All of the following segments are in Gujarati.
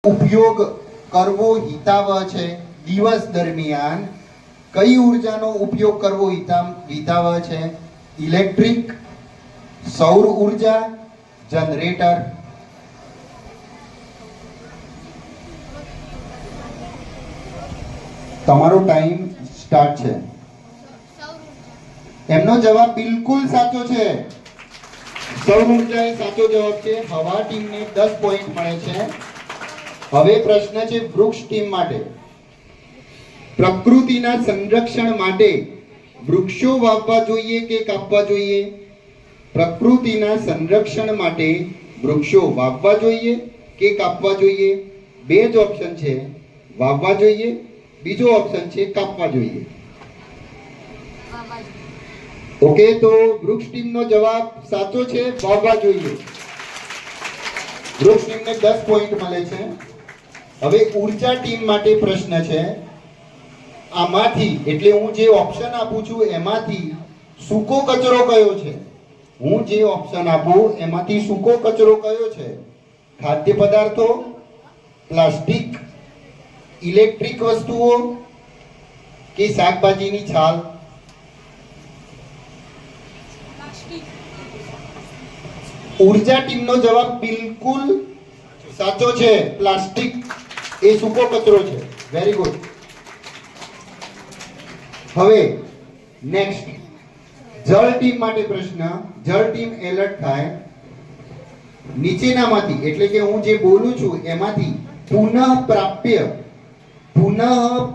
ઉપયોગ કરવો હિતાવહ છે દિવસ દરમિયાન કઈ ઉર્જાનો ઉપયોગ કરવો હિતાવહ છે? ઇલેક્ટ્રિક, સૌર ઉર્જા, જનરેટર. તમારો ટાઈમ સ્ટાર્ટ છે. એમનો જવાબ બિલકુલ સાચો છે. સૌર ઉર્જા એ સાચો જવાબ છે. હવા ટીમને 10 પોઈન્ટ મળે છે. હવે પ્રશ્ન છે વૃક્ષ ટીમ માટે. પ્રકૃતિના સંરક્ષણ માટે વૃક્ષો વાવવા જોઈએ કે કાપવા જોઈએ? પ્રકૃતિના સંરક્ષણ માટે વૃક્ષો વાવવા જોઈએ કે કાપવા જોઈએ? બે જ ઓપ્શન છે, વાવવા જોઈએ, બીજો ઓપ્શન છે કાપવા જોઈએ. ઓકે, તો વૃક્ષ ટીમનો જવાબ સાચો છે, વાવવા જોઈએ. વૃક્ષ ટીમને 10 પોઈન્ટ મળે છે. હવે ઉર્જા ટીમ માટે પ્રશ્ન છે. આમાંથી એટલે હું જે ઓપ્શન આપું છું એમાંથી સૂકો કચરો કયો છે? હું જે ઓપ્શન આપું એમાંથી સૂકો કચરો કયો છે? ખાદ્ય પદાર્થો, પ્લાસ્ટિક, ઇલેક્ટ્રિક વસ્તુઓ કે શાકભાજીની છાલ? ઉર્જા ટીમનો જવાબ બિલકુલ સાચો છે. પ્લાસ્ટિક એ સૂકો કચરો છે. Very good. હવે નેક્સ્ટ જળ ટીમ માટે પ્રશ્ન. જળ ટીમ એલર્ટ થાય. નીચેનામાંથી એટલે કે હું જે બોલું છું એમાંથી પુનઃ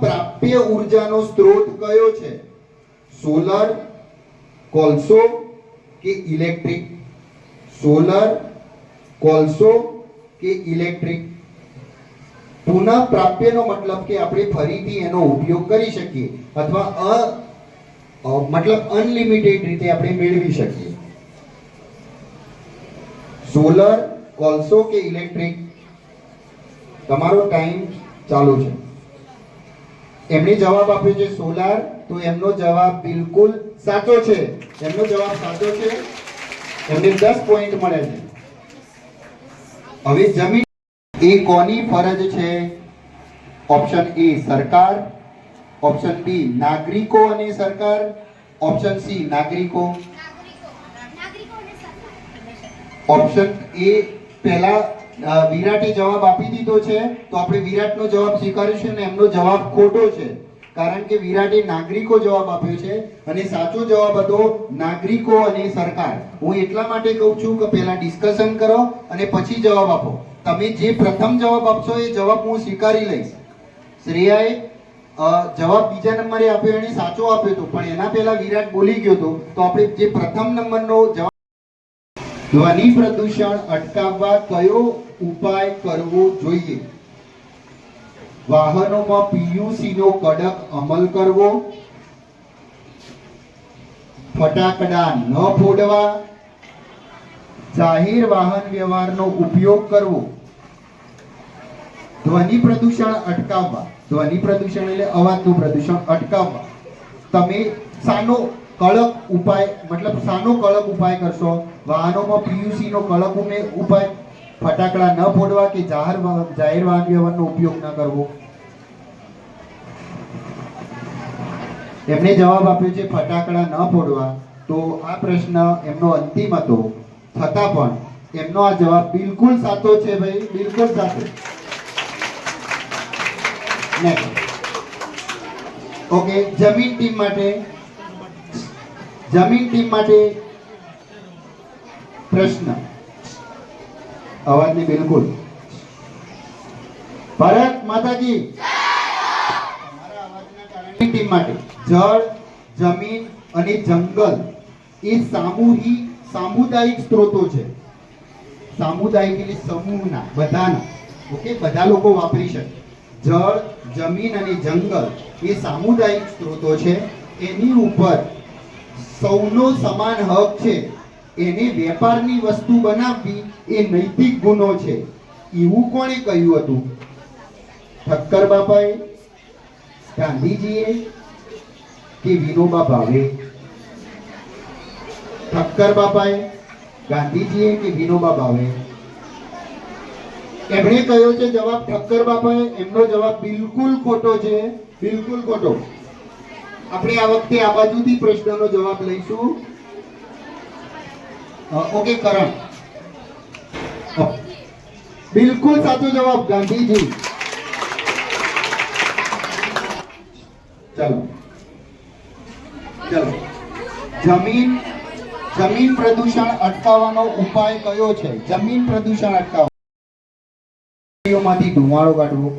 પ્રાપ્ય ઉર્જાનો સ્ત્રોત કયો છે? સોલર, કોલસો કે ઇલેક્ટ્રિક? સોલર, કોલસો કે ઇલેક્ટ્રિક? પુનઃ પ્રાપ્યનો મતલબ કે આપણે ફરીથી એનો ઉપયોગ કરી શકીએ અથવા મતલબ અનલિમિટેડ રીતે આપણે મેળવી શકીએ. સોલર, કોલસો કે ઇલેક્ટ્રિક? તમારો ટાઈમ ચાલુ છે. એમણે જવાબ આપ્યો છે સોલાર, તો એમનો જવાબ બિલકુલ સાચો છે. એમનો જવાબ સાચો છે. એમને 10 પોઈન્ટ મળે છે. હવે જમીન એ કોની ફરજ છે? ઓપ્શન એ સરકાર, ઓપ્શન બી નાગરિકો અને સરકાર, ઓપ્શન સી નાગરિકો. ઓપ્શન એ પહેલા વિરાટે જવાબ આપી દીધો છે, તો આપણે વિરાટનો જવાબ સ્વીકારીશું અને એમનો જવાબ ખોટો છે, કારણ કે વિરાટે નાગરિકો જવાબ આપ્યો છે અને સાચો જવાબ હતો નાગરિકો અને સરકાર. હું એટલા માટે કહું છું કે પહેલા ડિસ્કશન કરો અને પછી જવાબ આપો. તમે જે પ્રથમ જવાબ આપશો એ જવાબ હું સ્વીકારી લઈશ. શ્રેયાએ જવાબ બીજા નંબરે આપ્યો, એને સાચો આપ્યો હતો, પણ એના પહેલા વિરાટ બોલી ગયો હતો, તો આપણે જે પ્રથમ નંબરનો જવાબ. ધ્વનિ પ્રદૂષણ અટકાવવા કયો ઉપાય કરવો જોઈએ? વાહનોમાં પીયુસી નો કડક અમલ કરવો, ફટાકડા ન ફોડવા, જાહેર વાહન વ્યવહારનો ઉપયોગ કરવો. ધ્વનિ પ્રદૂષણ અટકાવવા, ધ્વનિ પ્રદૂષણ એટલે અવાજનું પ્રદૂષણ અટકાવવા તમે શાનો કડક ઉપાય કરશો? વાહનોમાં પીયુસી નો કડક ઉપાય, ફટાકડા ન ફોડવા કે જાહેર વાહન વ્યવહારનો ઉપયોગ ન કરવો? એમણે જવાબ આપ્યો છે ફટાકડા ન ફોડવા. તો આ પ્રશ્ન એમનો અંતિમ હતો, છતાં પણ એમનો આ જવાબ બિલકુલ સાચો છે ભાઈ, બિલકુલ સાચો. નેક્સ્ટ. ઓકે, જમીન ટીમ માટે પ્રશ્ન. અવાજની બિલકુલ. ભારત માતા કી જય. તમારા અવાજના કારણે ટીમ માટે જળ, જમીન અને જંગલ એ સામુદાયિક સ્ત્રોતો છે. સામુદાયિક એટલે સમૂહના, બધાના. ઓકે, બધા લોકો વાપરી શકે. જળ, જમીન અને જંગલ એ સામુદાયિક સ્ત્રોતો છે. એની ઉપર સૌનો સમાન હક છે. એને વેપારની વસ્તુ બનાવવી એ નૈતિક ગુનો છે. એવું કોણે કહ્યું હતું? ઠક્કર બાપાએ, ગાંધીજીએ કે વિનોબા ભાવે? ઠક્કર બાપાએ, ગાંધીજીએ કે વિનોબા ભાવે? એમણે કહ્યો છે જવાબ ઠક્કર બાપાએ. એમનો જવાબ બિલકુલ ખોટો છે, બિલકુલ ખોટો. આપણે આ વખતે આ બાજુથી પ્રશ્નનો જવાબ લઈશું. ઓકે, કરણ. બિલકુલ સાચો જવાબ ગાંધીજી. ચાલો ચાલો. જમીન પ્રદૂષણ અટકાવવાનો ઉપાય કયો છે? જમીન પ્રદૂષણ અટકાવવામાંથી ધુમાડો કાઢવો.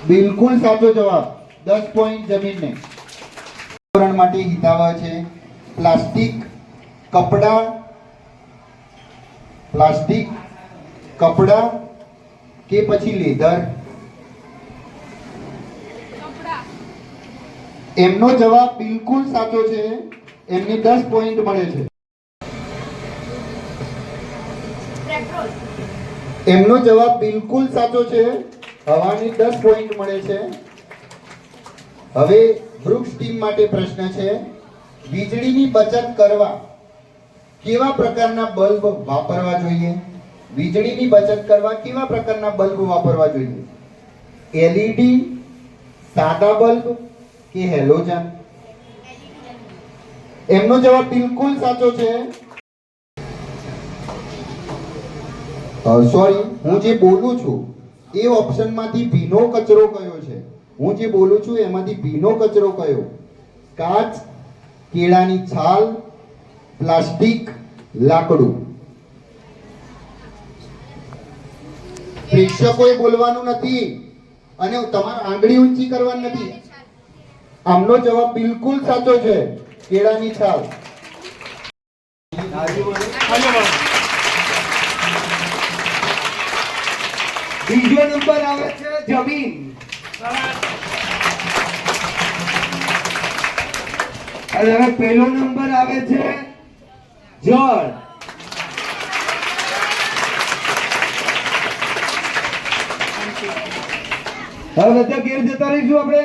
બિલકુલ સાચો જવાબ. 10 પોઈન્ટ જમીનને. પર્યાવરણ માટે હિતાવહ છે. પ્લાસ્ટિક, કપડા કે પછી લેધર? એમનો જવાબ બિલકુલ સાચો છે. એમને 10 પોઈન્ટ મળે છે. એમનો જવાબ બિલકુલ સાચો છે. હવાની 10 પોઈન્ટ મળે છે. હવે વૃક્ષ ટીમ માટે પ્રશ્ન છે. વીજળીની બચત કરવા કેવા પ્રકારના બલ્બ વાપરવા જોઈએ? વીજળીની બચત કરવા કેવા પ્રકારના બલ્બ વાપરવા જોઈએ? એલઈડી, સાદા બલ્બ કે હેલોજન? એમનો જવાબ બિલકુલ સાચો છે. સોરી, હું જે બોલું છું એ ઓપ્શનમાંથી ભીનો કચરો કયો છે? હું જે બોલું છું એમાંથી ભીનો કચરો કયો? કાચ, કેળાની છાલ, પ્લાસ્ટિક, લાકડું? પ્રેક્ષકોએ બોલવાનું નથી અને તમારે આંગળી ઊંચી કરવાની નથી. આમનો જવાબ બિલકુલ સાચો છે. કેળાની છાલ. બીજો નંબર આવે છે જમીન. અને હવે પહેલો નંબર આવે છે જળ. હવે બધા ઘેર જતા રહીશું આપણે.